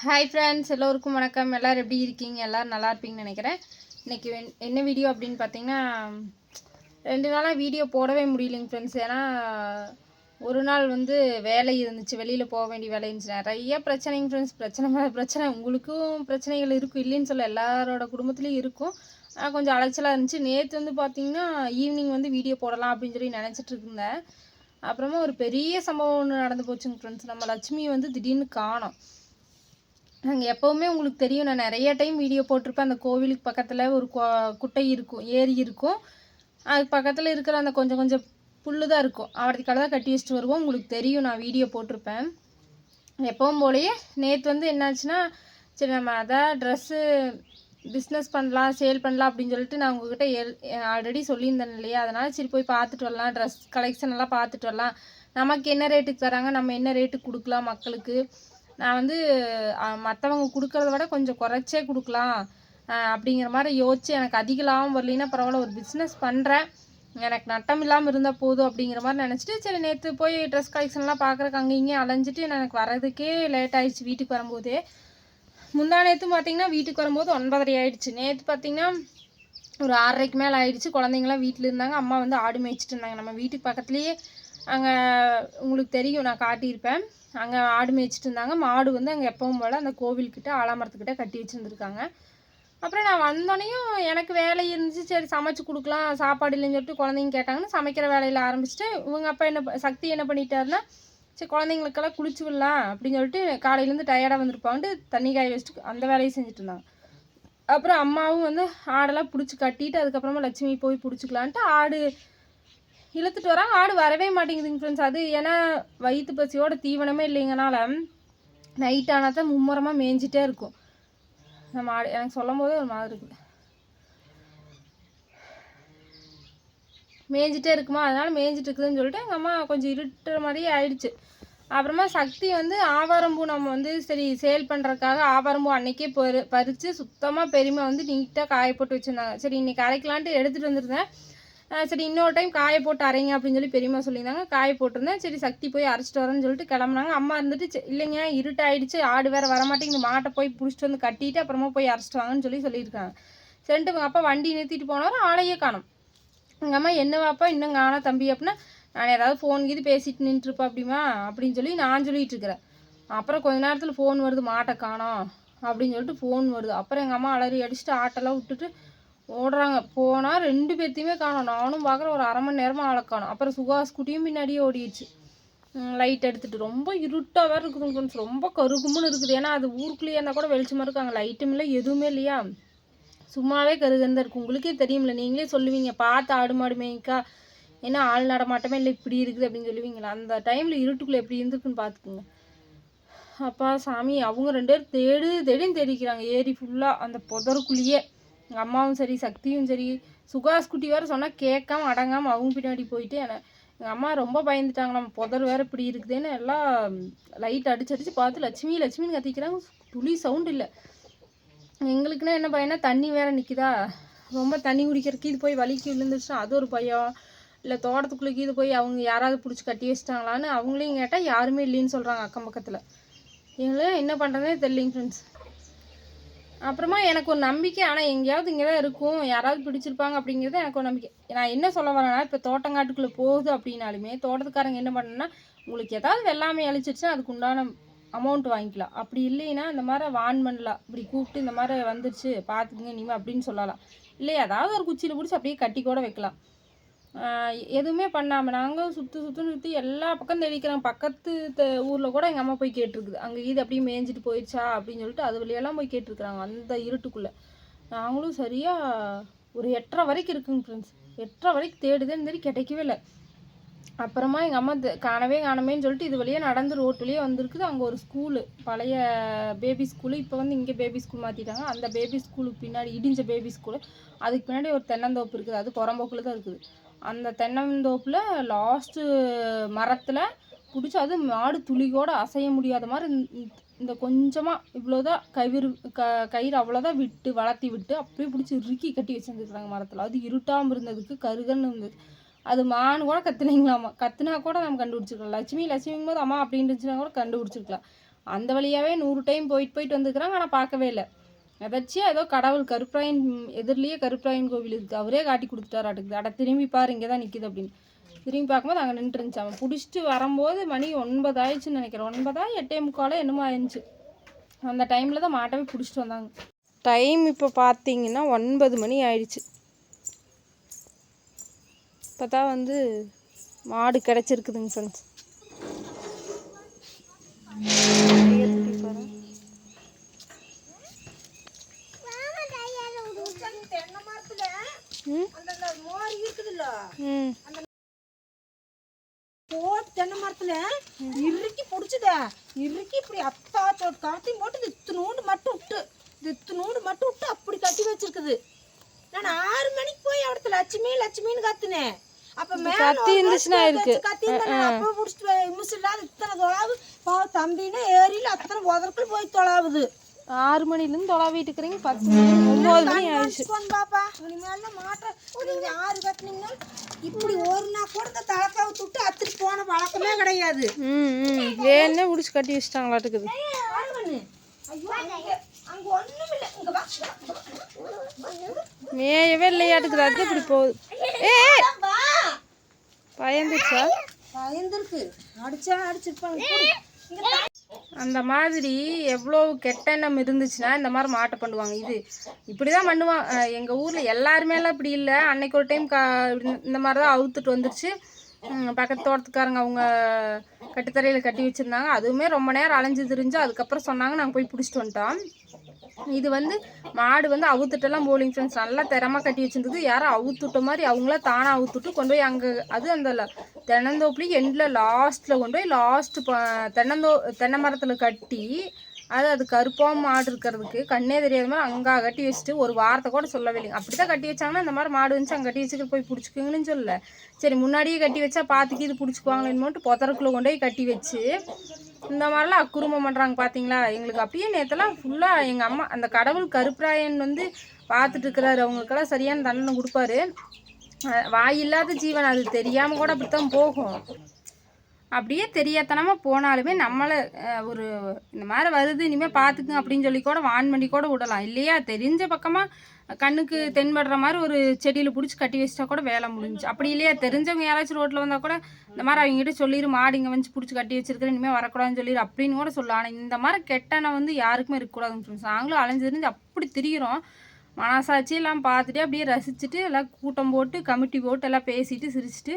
Hi friends, எல்லோருக்கும் வணக்கம். எல்லோரும் எப்படி இருக்கீங்க? எல்லோரும் நல்லா இருப்பீங்கன்னு நினைக்கிறேன். இன்றைக்கி என்ன வீடியோ அப்படின்னு பார்த்தீங்கன்னா, 2 நாளாக வீடியோ போடவே முடியலைங்க ஃப்ரெண்ட்ஸ். ஏன்னா ஒரு நாள் வந்து வேலை இருந்துச்சு, வெளியில் போக வேண்டிய வேலை இருந்துச்சு. நிறைய பிரச்சனைங்க ஃப்ரெண்ட்ஸ். பிரச்சனை மேலே பிரச்சனை. உங்களுக்கும் பிரச்சனைகள் இருக்கும், இல்லைன்னு சொல்ல, எல்லாரோட குடும்பத்துலேயும் இருக்கும். கொஞ்சம் அலைச்சலாக இருந்துச்சு. நேற்று வந்து பார்த்திங்கன்னா ஈவினிங் வந்து வீடியோ போடலாம் அப்படின்னு சொல்லி நினச்சிட்டு இருந்தேன். அப்புறமா ஒரு பெரிய சம்பவம் ஒன்று நடந்து போச்சுங்க ஃப்ரெண்ட்ஸ். நம்ம லட்சுமி வந்து திடீர்னு காணோம். நாங்கள் எப்போவுமே உங்களுக்கு தெரியும், நான் நிறைய டைம் வீடியோ போட்டிருப்பேன். அந்த கோவிலுக்கு பக்கத்தில் ஒரு குட்டை இருக்கும், ஏரி இருக்கும். அதுக்கு பக்கத்தில் இருக்கிற அந்த கொஞ்சம் கொஞ்சம் புல்லு தான் இருக்கும். அவரதுக்காக தான் கட்டி வச்சுட்டு வருவோம். உங்களுக்கு தெரியும், நான் வீடியோ போட்டிருப்பேன். எப்பவும் போலயே நேற்று வந்து என்னாச்சுன்னா, சரி நம்ம அதான் ட்ரெஸ்ஸு பிஸ்னஸ் பண்ணலாம், சேல் பண்ணலாம் அப்படின்னு சொல்லிட்டு நான் உங்கள்கிட்ட ஆல்ரெடி சொல்லியிருந்தேன் இல்லையா? அதனால் சரி போய் பார்த்துட்டு வரலாம், ட்ரெஸ் கலெக்ஷன் எல்லாம் பார்த்துட்டு வரலாம். நமக்கு என்ன ரேட்டுக்கு தராங்க, நம்ம என்ன ரேட்டுக்கு கொடுக்கலாம் மக்களுக்கு. நான் வந்து மற்றவங்க கொடுக்குறத விட கொஞ்சம் குறைச்சே கொடுக்கலாம் அப்படிங்கிற மாதிரி யோசிச்சு, எனக்கு அதிக லாபம் வரலைன்னா பரவாயில்ல, ஒரு பிஸ்னஸ் பண்ணுறேன், எனக்கு நட்டம் இல்லாமல் இருந்தால் போதும் அப்படிங்கிற மாதிரி நினச்சிட்டு, சரி நேற்று போய் ட்ரெஸ் கலெக்ஷன்லாம் பார்க்குறக்கு அங்கே இங்கேயும் அலைஞ்சிட்டு எனக்கு வரதுக்கே லேட் ஆகிடுச்சு. வீட்டுக்கு வரும்போதே முந்தா நேற்று பார்த்திங்கன்னா வீட்டுக்கு வரும்போது 9:30 ஆகிடுச்சு. நேற்று பார்த்திங்கன்னா ஒரு 6:30க்கு மேலே ஆகிடுச்சு. குழந்தைங்களாம் வீட்டில் இருந்தாங்க. அம்மா வந்து ஆடு மேய்ச்சிட்டு இருந்தாங்க. நம்ம வீட்டுக்கு பக்கத்துலேயே அங்கே உங்களுக்கு தெரியும், நான் காட்டியிருப்பேன். அங்கே ஆடு மேய்ச்சிட்டு இருந்தாங்க. மாடு வந்து அங்கே எப்பவும் போல் அந்த கோவில்கிட்ட ஆலாமரத்துக்கிட்ட கட்டி வச்சுருந்துருக்காங்க. அப்புறம் நான் வந்தோடனையும் எனக்கு வேலை இருந்துச்சு. சரி சமைச்சு கொடுக்கலாம், சாப்பாடு இல்லைன்னு சொல்லிட்டு குழந்தைங்க கேட்டாங்கன்னு சமைக்கிற வேலையில் ஆரம்பிச்சுட்டு, இவங்க அப்பா சக்தி என்ன பண்ணிட்டாருன்னா, சரி குழந்தைங்களுக்கெல்லாம் குளிச்சு விடலாம் அப்படின்னு சொல்லிட்டு காலையிலேருந்து டயர்டாக வந்திருப்பான்ட்டு தண்ணி காய வச்சுட்டு அந்த வேலையை செஞ்சுட்டு இருந்தாங்க. அப்புறம் அம்மாவும் வந்து ஆடெல்லாம் பிடிச்சி கட்டிட்டு அதுக்கப்புறமா லட்சுமி போய் பிடிச்சிக்கலான்ட்டு ஆடு இழுத்துட்டு வராங்க. ஆடு வரவே மாட்டேங்குதுங்க ஃப்ரெண்ட்ஸ். அது ஏன்னா வயிற்று பசியோட தீவனமே இல்லைங்கனால நைட் ஆனால் தான் மும்முரமாக மேய்ஞ்சிட்டே இருக்கும். நம்ம ஆடு எனக்கு சொல்லும் போதே ஒரு மாதிரி இருக்குது. மேய்ஞ்சிட்டே இருக்குமா, அதனால் மேய்ஞ்சிட்டு இருக்குதுன்னு சொல்லிட்டு எங்கள் அம்மா கொஞ்சம் இருட்டுற மாதிரியே ஆயிடுச்சு. அப்புறமா சக்தி வந்து ஆவாரம்பூ நம்ம வந்து சரி சேல் பண்ணுறதுக்காக ஆவாரம்பூ அன்றைக்கே பறித்து சுத்தமாக பெரியமா வந்து நீட்டாக காய போட்டு வச்சுருந்தாங்க. சரி இன்றைக்கி அரைக்கலான்ட்டு எடுத்துகிட்டு வந்துருந்தேன். சரி இன்னொரு டைம் காய போட்டு அரைங்க அப்படின்னு சொல்லி பெரியம்மா சொல்லியிருந்தாங்க. காய போட்டிருந்தேன். சரி சக்தி போய் அரைச்சிட்டு வரேன்னு சொல்லிட்டு கிளம்புனாங்க. அம்மா இருந்துட்டு இல்லைங்க இருட்டாயிடுச்சு, ஆடு வேறு வரமாட்டேங்குது, மாட்டை போய் பிடிச்சிட்டு வந்து கட்டிட்டு அப்புறமா போய் அரைச்சிட்டு வாங்கன்னு சொல்லியிருக்காங்க. சரின்ட்டு எங்கள் அப்பா வண்டி நிறுத்திட்டு போனவரை ஆளையே காணும். எங்கள் அம்மா என்னவாப்பா இன்னும் காணா தம்பி அப்படின்னா, நான் ஏதாவது ஃபோன் கீது பேசிட்டு நின்றுருப்பா அப்படிமா அப்படின்னு சொல்லி நான் சொல்லிகிட்டு இருக்கிறேன். அப்புறம் கொஞ்ச நேரத்தில் ஃபோன் வருது, மாட்டை காணோம் அப்படின்னு சொல்லிட்டு ஃபோன் வருது. அப்புறம் எங்கள் அம்மா அலறி அடிச்சுட்டு ஆட்டெல்லாம் விட்டுட்டு ஓடுறாங்க. போனால் 2 பேர்த்தையுமே காணோம். நானும் பார்க்குறேன், ஒரு 1/2 மணி நேரமாக ஆளை காணோம். அப்புறம் சுகாஸ் குட்டியும் பின்னாடியே ஓடிடுச்சு லைட் எடுத்துகிட்டு. ரொம்ப இருட்டாக வேறு இருக்குதுங்க ஃப்ரெண்ட்ஸ். ரொம்ப கருகும்னு இருக்குது. ஏன்னா அது ஊருக்குள்ளேயே இருந்தால் கூட வெளிச்சமாக இருக்காங்க, லைட்டும் இல்லை எதுவுமே இல்லையா, சும்மாவே கருகந்தான் இருக்குது. உங்களுக்கே தெரியும்ல, நீங்களே சொல்லுவீங்க பார்த்து ஆடு மாடு மேய்க்கா, ஏன்னா ஆள் நடமாட்டமே இல்லை இப்படி இருக்குது அப்படின்னு சொல்லுவீங்களா. அந்த டைமில் இருட்டுக்குள்ளே எப்படி இருந்துருக்குன்னு பார்த்துக்குங்க. அப்பா சாமி, அவங்க 2 பேரும் தேடின்னு தேடிக்கிறாங்க ஏரி ஃபுல்லாக அந்த புதருக்குள்ளேயே. எங்கள் அம்மாவும் சரி சக்தியும் சரி, சுகாஸ் குட்டி வேறு சொன்னால் கேட்காம அடங்காமல் அவங்க பின்னாடி போயிட்டு எங்கள் அம்மா ரொம்ப பயந்துட்டாங்க. நம்ம புதர் வேறு இப்படி இருக்குதுன்னு எல்லாம் லைட் அடிச்சு பார்த்து லட்சுமி லட்சுமின்னு கத்திக்கிறாங்க. துளி சவுண்டு இல்லை. எங்களுக்குன்னா என்ன பயம்னா, தண்ணி வேறு நிற்குதா, ரொம்ப தண்ணி குடிக்கிறதுக்கு இது போய் வலிக்கு விழுந்துச்சுன்னா அது ஒரு பயம். இல்லை தோட்டத்துக்குள்ளேக்கு இது போய் அவங்க யாராவது பிடிச்சி கட்டி வச்சிட்டாங்களான்னு அவங்களையும் கேட்டால் யாருமே இல்லைன்னு சொல்கிறாங்க அக்கம் பக்கத்தில். எங்களுக்கு என்ன பண்ணுறதே தெரியலைங்க ஃப்ரெண்ட்ஸ். அப்புறமா எனக்கு ஒரு நம்பிக்கை, ஆனால் எங்கேயாவது இங்கே தான் இருக்கும், யாராவது பிடிச்சிருப்பாங்க அப்படிங்கிறது எனக்கு ஒரு நம்பிக்கை. நான் என்ன சொல்ல வரேன்னா, இப்போ தோட்டங்காட்டுக்குள்ளே போகுது அப்படின்னாலுமே தோட்டத்துக்காரங்க என்ன பண்ணணுன்னா, உங்களுக்கு ஏதாவது வெள்ளாமை அழிச்சிருச்சுன்னா அதுக்கு உண்டான அமௌண்ட் வாங்கிக்கலாம். அப்படி இல்லைன்னா இந்த மாதிரி வான் பண்ணலாம், இப்படி கூப்பிட்டு இந்த மாதிரி வந்துருச்சு பார்த்துக்குங்க இனிமேல் அப்படின்னு சொல்லலாம். இல்லை ஏதாவது ஒரு குச்சியில் பிடிச்சி அப்படியே கட்டி கூட வைக்கலாம். எதுவுமே பண்ணாமல் நாங்கள் சுற்றி எல்லா பக்கம் தேடிக்கிறோம். பக்கத்து ஊரில் கூட எங்கள் அம்மா போய் கேட்டிருக்குது, அங்கே இது அப்படியே மேய்ஞ்சிட்டு போயிடுச்சா அப்படின்னு சொல்லிட்டு அது வழியெல்லாம் போய் கேட்டிருக்குறாங்க அந்த இருட்டுக்குள்ளே. நாங்களும் சரியாக ஒரு 8:30 வரைக்கும் இருக்குங்க ஃப்ரெண்ட்ஸ். 8:30 வரைக்கும் தேடுதேன்னு சரி கிடைக்கவே இல்லை. அப்புறமா எங்கள் அம்மா காணமேன்னு சொல்லிட்டு இது வழியாக நடந்து ரோட்டு வழியாக வந்திருக்குது. அங்கே ஒரு ஸ்கூலு, பழைய பேபி ஸ்கூலு, இப்போ வந்து இங்கே பேபி ஸ்கூல் மாற்றிட்டாங்க. அந்த பேபி ஸ்கூலுக்கு பின்னாடி இடிஞ்ச பேபி ஸ்கூலு, அதுக்கு பின்னாடி ஒரு தென்னந்தோப்பு இருக்குது. அது புறம்போக்கில் தான் இருக்குது. அந்த தென்னந்தோப்பில் லாஸ்ட்டு மரத்தில் பிடிச்சி, அது மாடு துளியோடு அசைய முடியாத மாதிரி இந்த கொஞ்சமாக இவ்வளோதான் கயிறு அவ்வளோதான் விட்டு வளர்த்தி விட்டு அப்படியே பிடிச்சி இறுக்கி கட்டி வச்சுருந்துருக்குறாங்க மரத்தில். அது இருட்டாமல் இருந்ததுக்கு கருகன்னு இருந்தது. அது மானு கூட கத்துனீங்களாமா, கத்துனா கூட நம்ம கண்டுபிடிச்சிருக்கலாம். லட்சுமிங்கும் போது அம்மா அப்படின்னு இருந்துச்சுன்னா கூட கண்டுபிடிச்சிருக்கலாம். அந்த வழியாகவே 100 டைம் போயிட்டு வந்துக்கிறாங்க. ஆனால் பார்க்கவே இல்லை. எதாச்சியாக ஏதோ கடவுள் கருப்பராயன் எதிரிலேயே கருப்பராயன் கோவில் இருக்குது, அவரே காட்டி கொடுத்துட்டாராட்டுக்குது. அட திரும்பி பாரு, இங்கே தான் நிற்கிது அப்படின்னு. திரும்பி பார்க்கும்போது அங்கே நின்றுருந்துச்சு. அவன் பிடிச்சிட்டு வரும்போது மணி 9 ஆயிடுச்சுன்னு நினைக்கிறேன். 9 8:45 என்னமோ ஆயிடுச்சு. அந்த டைமில் தான் மாட்டவே பிடிச்சிட்டு வந்தாங்க. டைம் இப்போ பார்த்தீங்கன்னா 9 மணி ஆயிடுச்சு. இப்போ தான் வந்து மாடு கிடச்சிருக்குதுங்க ஃப்ரெண்ட்ஸ். தென்னை மரத்துல இறுக்கி பிடிச்சிட இறுக்கி இப்படி அத்தா காட்டி போட்டு இத்தினூண்டு மட்டும் விட்டு அப்படி கட்டி வச்சிருக்குது. நான் 6 மணிக்கு போய் இடத்துல லட்சுமின்னு கத்துனேன். அப்ப கத்தி இருந்துச்சுன்னா இருக்கு கத்தி அப்ப புடிச்சிட்டு மிஸ் இல்லாத இத்தனை தொலாவு தம்பின்னு ஏரியில அத்தனை உதற்குள் போய் தொலாவுது. 6 மணிலேருந்து தொலாவிட்டு இருக்கிறீங்க. 10 மணி 9 மணி ஆயிடுச்சு. பாப்பா இனிமேல மாட்ட நீங்க 6 கட்டினீங்கன்னா இப்படி ஒரு நாள் கூட இந்த தலைக்காவை துட்டு அத்துட்டு போன பழக்கமே கிடையாது. வேணே முடிச்சு கட்டி வச்சுட்டாங்களாட்டுக்குது. அங்க ஒண்ணும் இல்லை. இங்க வா மேயவே இல்லையாட்டுக்குது. அது இப்படி போகுது. பயந்துச்சா? பயந்துருக்கு. அடிச்சிருப்பாங்க. அந்த மாதிரி எவ்வளோ கெட்ட எண்ணம் இருந்துச்சுன்னா இந்த மாதிரி மாட்டை பண்ணுவாங்க. இது இப்படி தான் பண்ணுவாங்க. எங்கள் ஊரில் எல்லாருமேலாம் இப்படி இல்லை. அன்னைக்கு ஒரு டைம் இந்த மாதிரி தான் அவுத்துட்டு வந்துருச்சு. பக்கத்து தோட்டத்துக்காரங்க அவங்க கட்டுத்தரையில் கட்டி வச்சுருந்தாங்க. அதுவுமே ரொம்ப நேரம் அலைஞ்சு திரிஞ்சு அதுக்கப்புறம் சொன்னாங்க, நாங்கள் போய் பிடிச்சிட்டு வந்துட்டோம். இது வந்து மாடு வந்து அவுத்துட்டெல்லாம் போலிங் ஃப்ரெண்ட்ஸ் நல்லா திறமா கட்டி வச்சுருந்தது. யாரும் அவுத்துட்ட மாதிரி அவங்கள தானாக அவுத்துட்டு கொண்டு போய் அங்கே அது அந்த தென்னந்தோப்புலேயும் எண்டில் லாஸ்ட்டில் கொண்டு போய் தென்னை மரத்தில் கட்டி அது கருப்பாக மாடு இருக்கிறதுக்கு கண்ணே தெரியாத மாதிரி அங்கே கட்டி வச்சுட்டு ஒரு வாரத்தை கூட சொல்லவே இல்லைங்க. அப்படி தான் கட்டி வச்சாங்கன்னா இந்த மாதிரி மாடு வந்துச்சு அங்கே கட்டி வச்சுட்டு போய் பிடிச்சிக்குங்கன்னு சொல்லலை. சரி முன்னாடியே கட்டி வச்சா பார்த்துக்கு இது பிடிச்சிக்குவாங்களேன்னு மட்டும் புதருக்குள்ளே கொண்டு போய் கட்டி வச்சு இந்த மாதிரிலாம் அக்குறும்பம் பண்ணுறாங்க பார்த்தீங்களா. எங்களுக்கு அப்படியே நேற்றெல்லாம் ஃபுல்லாக எங்கள் அம்மா அந்த கடவுள் கருப்பராயன் வந்து பார்த்துட்டு இருக்கிறாரு. அவங்களுக்கெல்லாம் சரியான தண்டனை கொடுப்பாரு. வாயில்லாத ஜீவன், அது தெரியாமல் கூட அப்படித்தான் போகும். அப்படியே தெரியாதனமாக போனாலுமே நம்மளை ஒரு இந்த மாதிரி வருது இனிமேல் பார்த்துக்குங்க அப்படின்னு சொல்லி கூட வான் பண்ணி கூட விடலாம் இல்லையா. தெரிஞ்ச பக்கமாக கண்ணுக்கு தென்படுற மாதிரி ஒரு செடியில் பிடிச்சி கட்டி வச்சிட்டா கூட வேலை முடிஞ்சிச்சு. அப்படி இல்லையா தெரிஞ்சவங்க யாராச்சும் ரோட்டில் வந்தால் கூட இந்த மாதிரி அவங்ககிட்ட சொல்லிடு, மாடு இங்கே வந்து பிடிச்சி கட்டி வச்சிருக்கிறேன் இனிமேல் வரக்கூடாதுன்னு சொல்லிடு அப்படின்னு கூட சொல்லலாம். ஆனால் இந்த மாதிரி கெட்டனை வந்து யாருக்குமே இருக்கக்கூடாதுன்னு சொல்லி நாங்களும் அலைஞ்சிருந்து அப்படி திரிகிறோம். மனசாட்சி எல்லாம் பார்த்துட்டு அப்படியே ரசிச்சுட்டு எல்லாம் கூட்டம் போட்டு கமிட்டி போட்டு எல்லாம் பேசிட்டு சிரிச்சுட்டு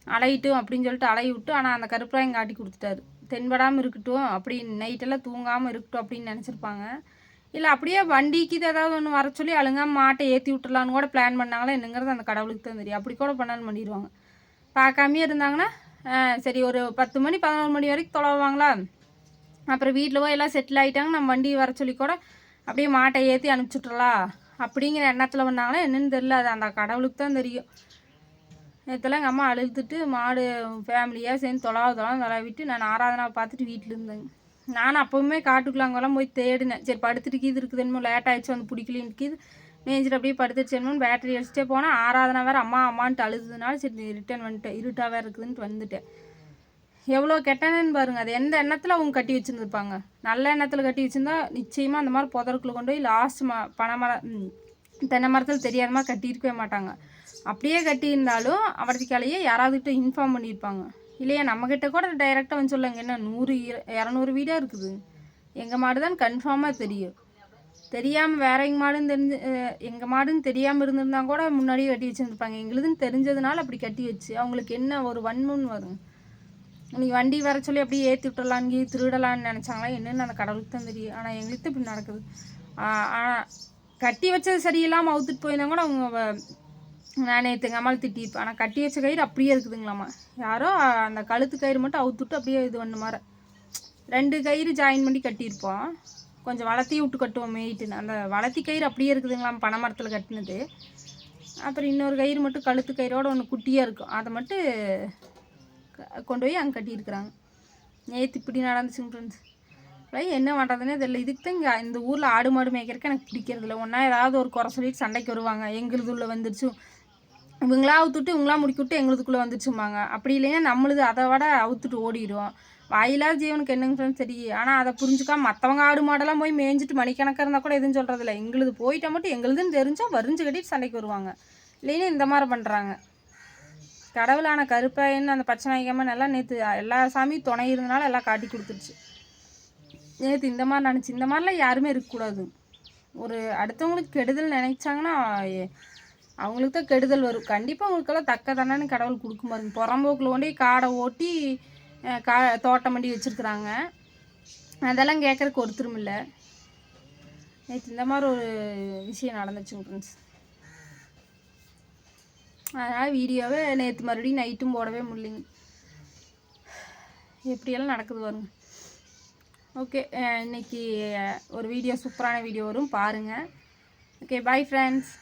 அலையிட்டும் அப்படின்னு சொல்லிட்டு அலைய விட்டு. ஆனால் அந்த கருப்பராயன் காட்டி கொடுத்துட்டாரு. தென்படாமல் இருக்கட்டும் அப்படி நைட்டெல்லாம் தூங்காமல் இருக்கட்டும் அப்படின்னு நினச்சிருப்பாங்க. இல்லை அப்படியே வண்டிக்கு இது ஏதாவது ஒன்று வர சொல்லி அழுங்காமல் மாட்டை ஏற்றி விட்டுலான்னு கூட பிளான் பண்ணாங்களா என்னங்கிறது அந்த கடவுளுக்கு தான் தெரியும். அப்படி கூட பண்ணாலும் பண்ணிடுவாங்க. பார்க்காமே இருந்தாங்கன்னா சரி ஒரு 10 மணி 11 மணி வரைக்கும் தொலைவாங்களா, அப்புறம் வீட்டில் போய் எல்லாம் செட்டில் ஆகிட்டாங்க, நம்ம வண்டி வர சொல்லி கூட அப்படியே மாட்டை ஏற்றி அனுப்பிச்சுட்றலாம் அப்படிங்கிற எண்ணத்தில் பண்ணாங்களா என்னன்னு தெரியல. அது அந்த கடவுளுக்கு தான் தெரியும். நேற்றுலாம் எங்கள் அம்மா அழுதுட்டு மாடு ஃபேமிலியாக சேர்ந்து தொலாவிட்டு நான் ஆராதனாவை பார்த்துட்டு வீட்டில் இருந்தேங்க. நானும் அப்போவுமே காட்டுக்குள்ள அங்கெல்லாம் போய் தேடினேன். சரி படுத்துட்டு கீது இருக்குது என்னமோ லேட் ஆகிடுச்சு வந்து பிடிக்கலின்னு கீது மேய்ஞ்சிட்டு அப்படியே படுத்துட்டு என்னமோ பேட்டரி அடிச்சுட்டே போனால் ஆராதனா வேறு அம்மான்ட்டு அழுதுனால சரி ரிட்டர்ன் வந்துட்டேன். இருட்டாக வேறு இருக்குதுன்ட்டு வந்துட்டேன். எவ்வளோ கெட்டனன்னு பாருங்கள். அது எந்த எண்ணத்தில் அவங்க கட்டி வச்சுருந்துருப்பாங்க. நல்ல எண்ணத்தில் கட்டி வச்சுருந்தா நிச்சயமாக அந்த மாதிரி புதருக்குள்ளே கொண்டு போய் லாஸ்ட் தென்னை மரத்தில் தெரியாத மாதிரி கட்டியிருக்கவே மாட்டாங்க. அப்படியே கட்டியிருந்தாலும் அவரத்திக்காலையே யாராவதுகிட்ட இன்ஃபார்ம் பண்ணியிருப்பாங்க இல்லையா. நம்மக்கிட்ட கூட டைரெக்டாக வந்து சொல்லுங்க, என்ன 100-200 வீடாக இருக்குது, எங்கள் மாடு தான் கன்ஃபார்மாக தெரியும். தெரியாமல் வேற எங்கள் மாடுன்னு தெரியாமல் இருந்திருந்தா கூட முன்னாடியே கட்டி வச்சுருந்துருப்பாங்க. எங்களுதுன்னு தெரிஞ்சதுனால அப்படி கட்டி வச்சு அவங்களுக்கு என்ன ஒரு வன்மன்னு வரும். நீ வண்டி வர சொல்லி அப்படியே ஏற்றி விட்டுறலான்னு திருடலான்னு நினச்சாங்களா என்னென்னு அந்த கடவுளுக்கு தான் தெரியும். ஆனால் எங்களுக்கு இப்படி நடக்குது. ஆனால் கட்டி வச்சது சரியில்லாமல் அவுத்துட்டு போயிருந்தா கூட அவங்க நான் எங்கள் அம்மாவை திட்டிருப்பேன். ஆனால் கட்டி வச்ச கயிறு அப்படியே இருக்குதுங்களாம்மா. யாரோ அந்த கழுத்து கயிறு மட்டும் அவுத்துட்டு அப்படியே இது ஒன்று மாதிரி 2 கயிறு ஜாயின் பண்ணி கட்டியிருப்போம். கொஞ்சம் வளர்த்தி விட்டு கட்டுவோம் மேய்ட்டுன்னு. அந்த வளர்த்தி கயிறு அப்படியே இருக்குதுங்களாம் பனை மரத்தில் கட்டினது. அப்புறம் இன்னொரு கயிறு மட்டும் கழுத்து கயிறோடு ஒன்று குட்டியாக இருக்கும், அதை மட்டும் கொண்டு போய் அங்கே கட்டியிருக்கிறாங்க. நேற்று இப்படி நடந்துச்சுங்க ஃப்ரெண்ட்ஸ். என்ன பண்ணுறதுனே தெரியல. இதுக்கு தான் இங்கே இந்த ஊரில் ஆடு மாடு மேய்க்கிறதுக்கு எனக்கு பிடிக்கிறதில்ல. ஒன்றா ஏதாவது ஒரு குறை சொல்லிட்டு சண்டைக்கு வருவாங்க. எங்களுது உள்ள வந்துடுச்சு, இவங்களா அவுத்துட்டு இவங்களா முடிக்கிவிட்டு எங்களுதுக்குள்ளே வந்துடுச்சும்பாங்க. அப்படி இல்லைன்னா நம்மளுது அதை விட அவுத்துட்டு ஓடிடுவோம். வாயிலா ஜீவனுக்கு என்னங்க ஃப்ரெண்ட்ஸ் சரி. ஆனால் அதை புரிஞ்சுக்காம மற்றவங்க ஆடு மாடெல்லாம் போய் மேய்ஞ்சிட்டு மணிக்கணக்காக இருந்தால் கூட எதுவும் சொல்கிறதில்ல. எங்களுது போயிட்டால் மட்டும் எங்களுதுன்னு தெரிஞ்சால் வரிஞ்சு கட்டிட்டு சண்டைக்கு வருவாங்க. இல்லைன்னு இந்த மாதிரி பண்ணுறாங்க. கடவுளான கருப்பைன்னு அந்த பச்சை நாய்க்காமல் நல்லா நேற்று எல்லா சாமியும் துணை இருந்தனால எல்லாம் காட்டி கொடுத்துருச்சு. நேற்று இந்த மாதிரி நினச்சி இந்த மாதிரிலாம் யாருமே இருக்கக்கூடாது. ஒரு அடுத்தவங்களுக்கு கெடுதல் நினைச்சாங்கன்னா அவங்களுக்கு தான் கெடுதல் வரும். கண்டிப்பாக அவங்களுக்கெல்லாம் தக்க தானேன்னு கடவுள் கொடுக்கும் பாருங்க. புறம்போக்கில் கொண்டே காடை ஓட்டி தோட்டம் பண்ணி வச்சுருக்குறாங்க. அதெல்லாம் கேட்குறக்கு ஒருத்தரும் இல்லை. நேற்று இந்த மாதிரி ஒரு விஷயம் நடந்துச்சுங்க ஃப்ரெண்ட்ஸ். அதனால் வீடியோவை நேற்று மறுபடியும் நைட்டும் போடவே முடியலைங்க. எப்படியெல்லாம் நடக்குது பாருங்க. ஓகே, இன்றைக்கி ஒரு வீடியோ சூப்பரான வீடியோ வரும் பாருங்கள். Okay, bye friends.